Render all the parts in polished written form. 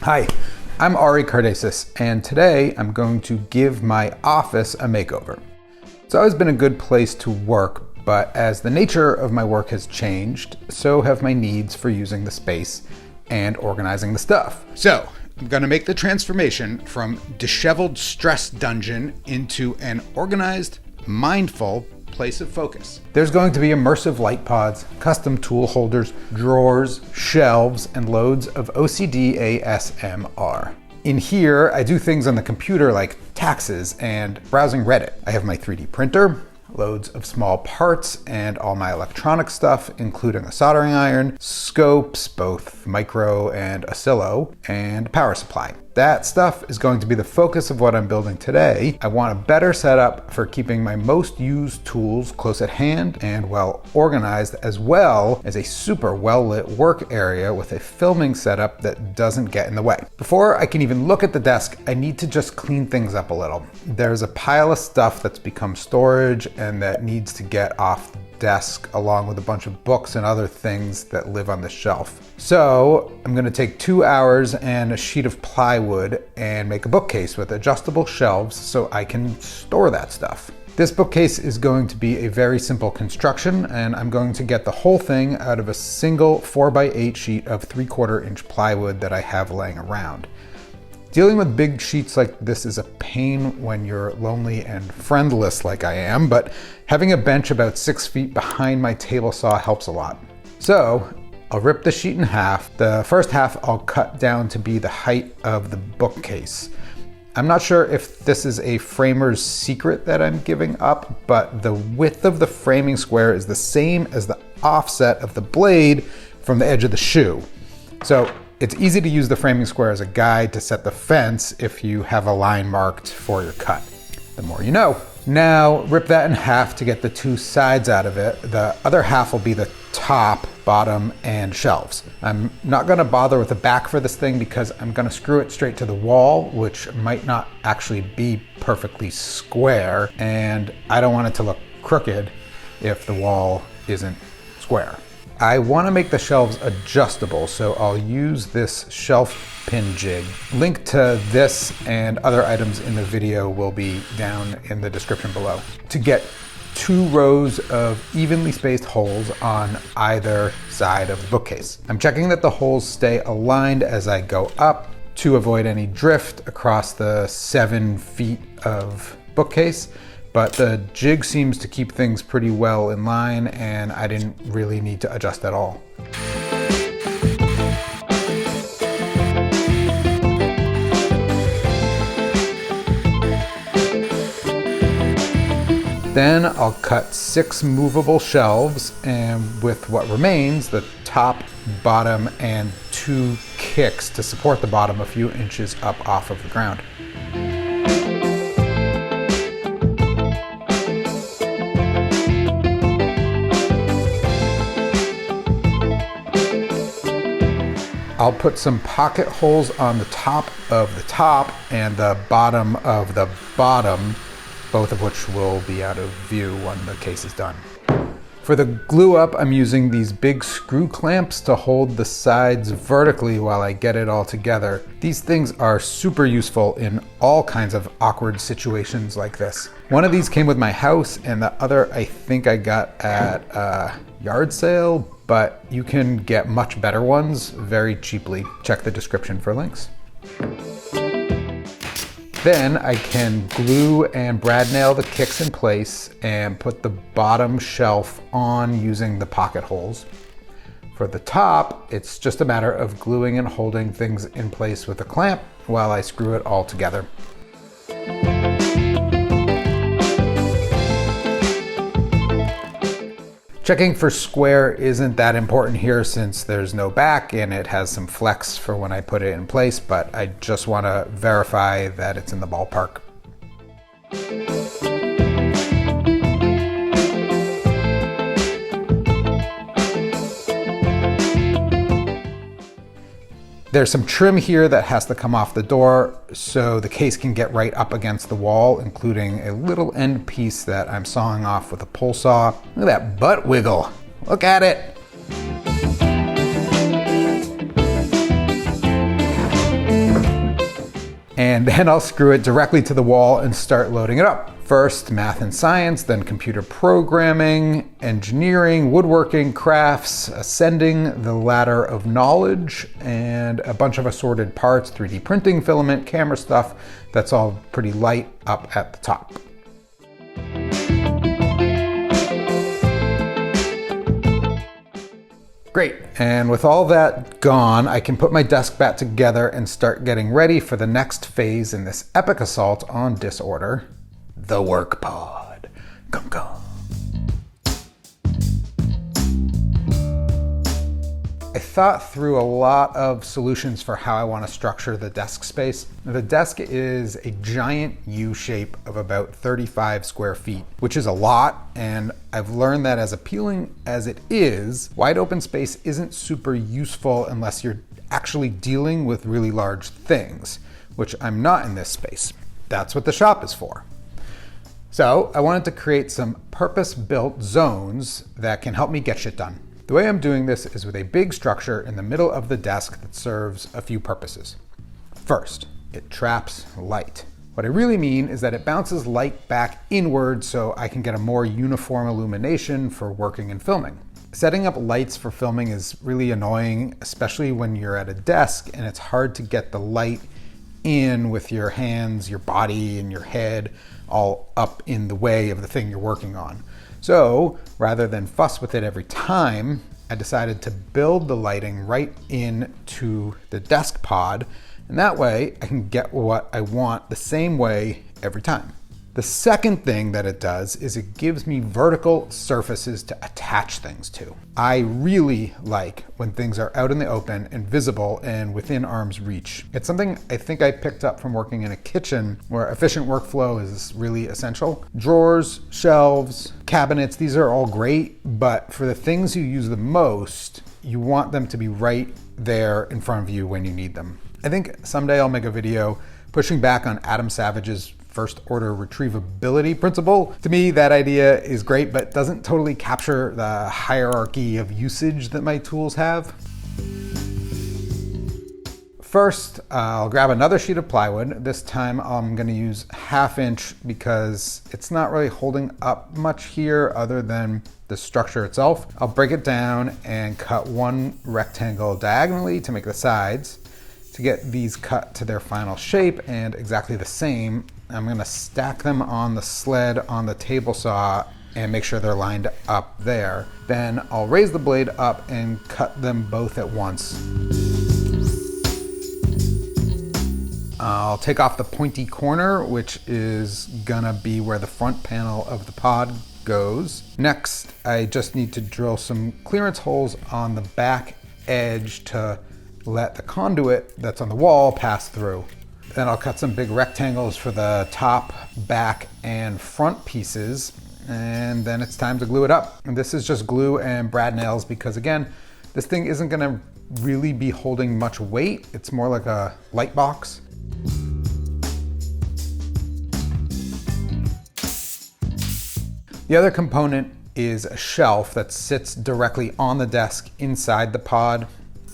Hi, I'm Ari Cardesis, and today I'm going to give my office a makeover. It's always been a good place to work, but as the nature of my work has changed, so have my needs for using the space and organizing the stuff. So I'm going to make the transformation from disheveled stress dungeon into an organized, mindful place of focus. There's going to be immersive light pods, custom tool holders, drawers, shelves, and loads of OCD ASMR. In here, I do things on the computer like taxes and browsing Reddit. I have my 3D printer, loads of small parts, and all my electronic stuff, including a soldering iron, scopes, both micro and oscillo, and power supply. That stuff is going to be the focus of what I'm building today. I want a better setup for keeping my most used tools close at hand and well organized, as well as a super well-lit work area with a filming setup that doesn't get in the way. Before I can even look at the desk, I need to just clean things up a little. There's a pile of stuff that's become storage and that needs to get off the desk, along with a bunch of books and other things that live on the shelf. So I'm going to take 2 hours and a sheet of plywood and make a bookcase with adjustable shelves so I can store that stuff. This bookcase is going to be a very simple construction, and I'm going to get the whole thing out of a single 4x8 sheet of 3/4 inch plywood that I have laying around. Dealing with big sheets like this is a pain when you're lonely and friendless like I am, but having a bench about 6 feet behind my table saw helps a lot. So I'll rip the sheet in half. The first half I'll cut down to be the height of the bookcase. I'm not sure if this is a framer's secret that I'm giving up, but the width of the framing square is the same as the offset of the blade from the edge of the shoe. So it's easy to use the framing square as a guide to set the fence if you have a line marked for your cut. The more you know. Now rip that in half to get the two sides out of it. The other half will be the top, bottom, and shelves. I'm not gonna bother with the back for this thing because I'm gonna screw it straight to the wall, which might not actually be perfectly square, and I don't want it to look crooked if the wall isn't square. I want to make the shelves adjustable, so I'll use this shelf pin jig. Link to this and other items in the video will be down in the description below. To get 2 rows of evenly spaced holes on either side of the bookcase. I'm checking that the holes stay aligned as I go up to avoid any drift across the 7 feet of bookcase. But the jig seems to keep things pretty well in line, and I didn't really need to adjust at all. Then I'll cut 6 movable shelves, and with what remains, the top, bottom, and 2 kicks to support the bottom a few inches up off of the ground. I'll put some pocket holes on the top of the top and the bottom of the bottom, both of which will be out of view when the case is done. For the glue up, I'm using these big screw clamps to hold the sides vertically while I get it all together. These things are super useful in all kinds of awkward situations like this. One of these came with my house, and the other I think I got at a yard sale, but you can get much better ones very cheaply. Check the description for links. Then I can glue and brad nail the kicks in place and put the bottom shelf on using the pocket holes. For the top, it's just a matter of gluing and holding things in place with a clamp while I screw it all together. Checking for square isn't that important here since there's no back and it has some flex for when I put it in place, but I just want to verify that it's in the ballpark. There's some trim here that has to come off the door so the case can get right up against the wall, including a little end piece that I'm sawing off with a pull saw. Look at that butt wiggle. Look at it. and then I'll screw it directly to the wall and start loading it up. First, math and science, then computer programming, engineering, woodworking, crafts, ascending the ladder of knowledge, and a bunch of assorted parts, 3D printing, filament, camera stuff. That's all pretty light up at the top. Great, and with all that gone, I can put my desk back together and start getting ready for the next phase in this epic assault on disorder, the work pod. Come, come. I thought through a lot of solutions for how I want to structure the desk space. The desk is a giant U shape of about 35 square feet, which is a lot, and I've learned that as appealing as it is, wide open space isn't super useful unless you're actually dealing with really large things, which I'm not in this space. That's what the shop is for. So I wanted to create some purpose-built zones that can help me get shit done. The way I'm doing this is with a big structure in the middle of the desk that serves a few purposes. First, it traps light. What I really mean is that it bounces light back inward so I can get a more uniform illumination for working and filming. Setting up lights for filming is really annoying, especially when you're at a desk and it's hard to get the light in with your hands, your body, and your head all up in the way of the thing you're working on. So rather than fuss with it every time, I decided to build the lighting right into the desk pod, and that way I can get what I want the same way every time. The second thing that it does is it gives me vertical surfaces to attach things to. I really like when things are out in the open and visible and within arm's reach. It's something I think I picked up from working in a kitchen where efficient workflow is really essential. Drawers, shelves, cabinets, these are all great, but for the things you use the most, you want them to be right there in front of you when you need them. I think someday I'll make a video pushing back on Adam Savage's first order retrievability principle. To me, that idea is great, but doesn't totally capture the hierarchy of usage that my tools have. First, I'll grab another sheet of plywood. This time I'm gonna use 1/2 inch because it's not really holding up much here other than the structure itself. I'll break it down and cut one rectangle diagonally to make the sides. To get these cut to their final shape and exactly the same, I'm gonna stack them on the sled on the table saw and make sure they're lined up there. Then I'll raise the blade up and cut them both at once. I'll take off the pointy corner, which is gonna be where the front panel of the pod goes. Next, I just need to drill some clearance holes on the back edge to let the conduit that's on the wall pass through. Then I'll cut some big rectangles for the top, back, and front pieces, and then it's time to glue it up. And this is just glue and brad nails because, again, this thing isn't gonna really be holding much weight. It's more like a light box. The other component is a shelf that sits directly on the desk inside the pod.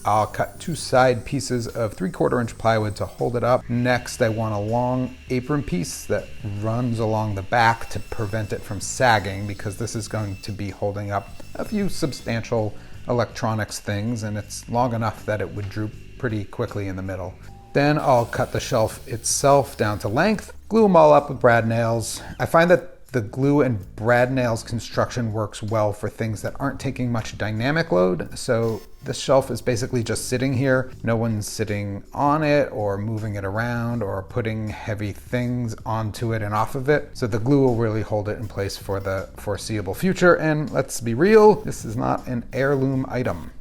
I'll cut 2 side pieces of 3/4 inch plywood to hold it up. Next, I want a long apron piece that runs along the back to prevent it from sagging because this is going to be holding up a few substantial electronics things, and it's long enough that it would droop pretty quickly in the middle. Then I'll cut the shelf itself down to length, glue them all up with brad nails. I find that the glue and brad nails construction works well for things that aren't taking much dynamic load. So this shelf is basically just sitting here. No one's sitting on it or moving it around or putting heavy things onto it and off of it. So the glue will really hold it in place for the foreseeable future. And let's be real, this is not an heirloom item.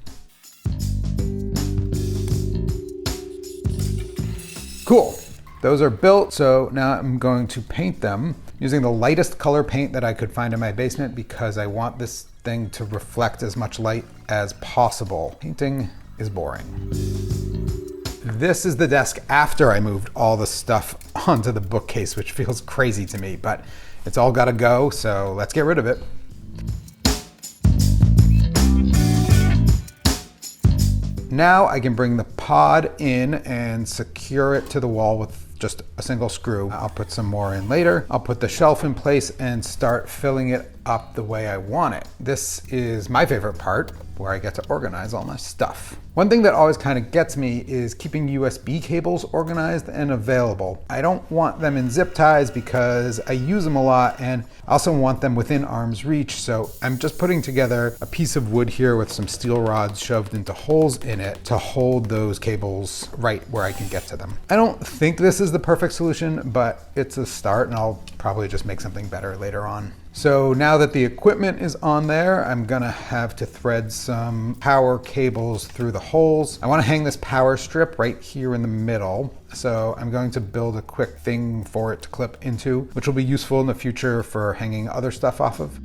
Cool. Those are built, so now I'm going to paint them using the lightest color paint that I could find in my basement because I want this thing to reflect as much light as possible. Painting is boring. This is the desk after I moved all the stuff onto the bookcase, which feels crazy to me, but it's all gotta go, so let's get rid of it. Now I can bring the pod in and secure it to the wall with just a single screw. I'll put some more in later. I'll put the shelf in place and start filling it up the way I want it. This is my favorite part, where I get to organize all my stuff. One thing that always kind of gets me is keeping USB cables organized and available. I don't want them in zip ties because I use them a lot, and I also want them within arm's reach, so I'm just putting together a piece of wood here with some steel rods shoved into holes in it to hold those cables right where I can get to them. I don't think this is the perfect solution, but it's a start, and I'll probably just make something better later on. So now that the equipment is on there, I'm gonna have to thread some power cables through the holes. I wanna hang this power strip right here in the middle. So I'm going to build a quick thing for it to clip into, which will be useful in the future for hanging other stuff off of.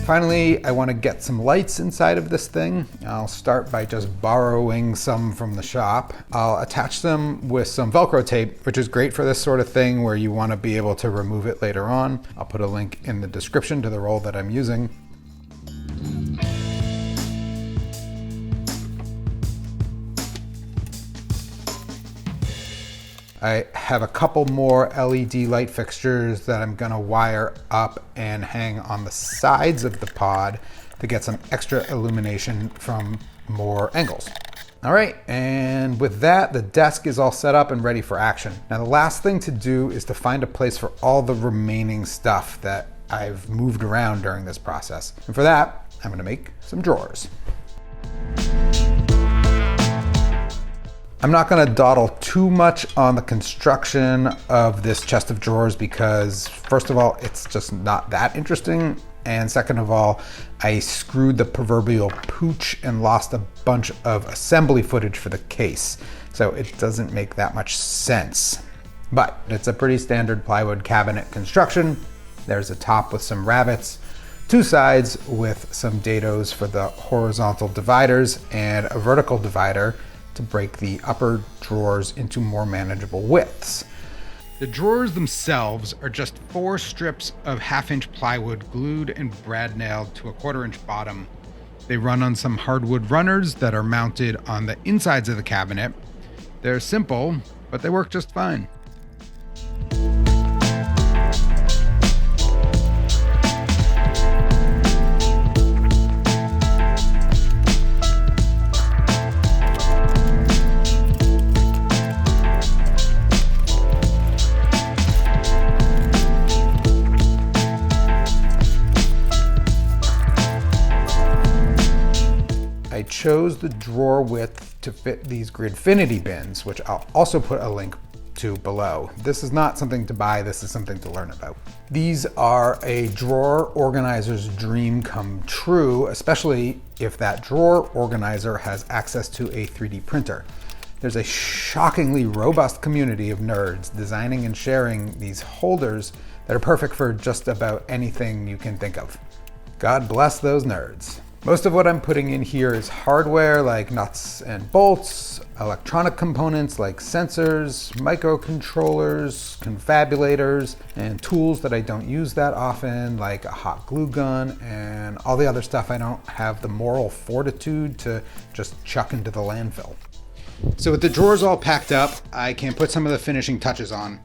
Finally, I want to get some lights inside of this thing. I'll start by just borrowing some from the shop. I'll attach them with some Velcro tape, which is great for this sort of thing where you want to be able to remove it later on. I'll put a link in the description to the roll that I'm using. I have a couple more LED light fixtures that I'm gonna wire up and hang on the sides of the pod to get some extra illumination from more angles. All right, and with that, the desk is all set up and ready for action. Now the last thing to do is to find a place for all the remaining stuff that I've moved around during this process. And for that, I'm gonna make some drawers. I'm not gonna dawdle too much on the construction of this chest of drawers because, first of all, it's just not that interesting. And second of all, I screwed the proverbial pooch and lost a bunch of assembly footage for the case. So it doesn't make that much sense. But it's a pretty standard plywood cabinet construction. There's a top with some rabbets, two sides with some dados for the horizontal dividers, and a vertical divider to break the upper drawers into more manageable widths. The drawers themselves are just 4 strips of 1/2-inch plywood glued and brad nailed to a 1/4-inch bottom. They run on some hardwood runners that are mounted on the insides of the cabinet. They're simple, but they work just fine. I chose the drawer width to fit these Gridfinity bins, which I'll also put a link to below. This is not something to buy, this is something to learn about. These are a drawer organizer's dream come true, especially if that drawer organizer has access to a 3D printer. There's a shockingly robust community of nerds designing and sharing these holders that are perfect for just about anything you can think of. God bless those nerds. Most of what I'm putting in here is hardware like nuts and bolts, electronic components like sensors, microcontrollers, confabulators, and tools that I don't use that often like a hot glue gun and all the other stuff I don't have the moral fortitude to just chuck into the landfill. So with the drawers all packed up, I can put some of the finishing touches on.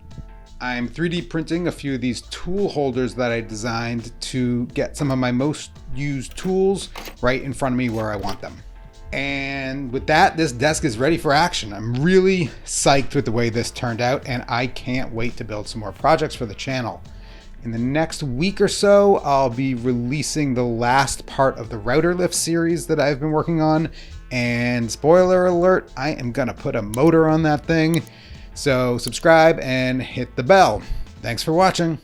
I'm 3D printing a few of these tool holders that I designed to get some of my most used tools right in front of me where I want them. And with that, this desk is ready for action. I'm really psyched with the way this turned out, and I can't wait to build some more projects for the channel. In the next week or so, I'll be releasing the last part of the router lift series that I've been working on. And spoiler alert, I am gonna put a motor on that thing. So subscribe and hit the bell. Thanks for watching.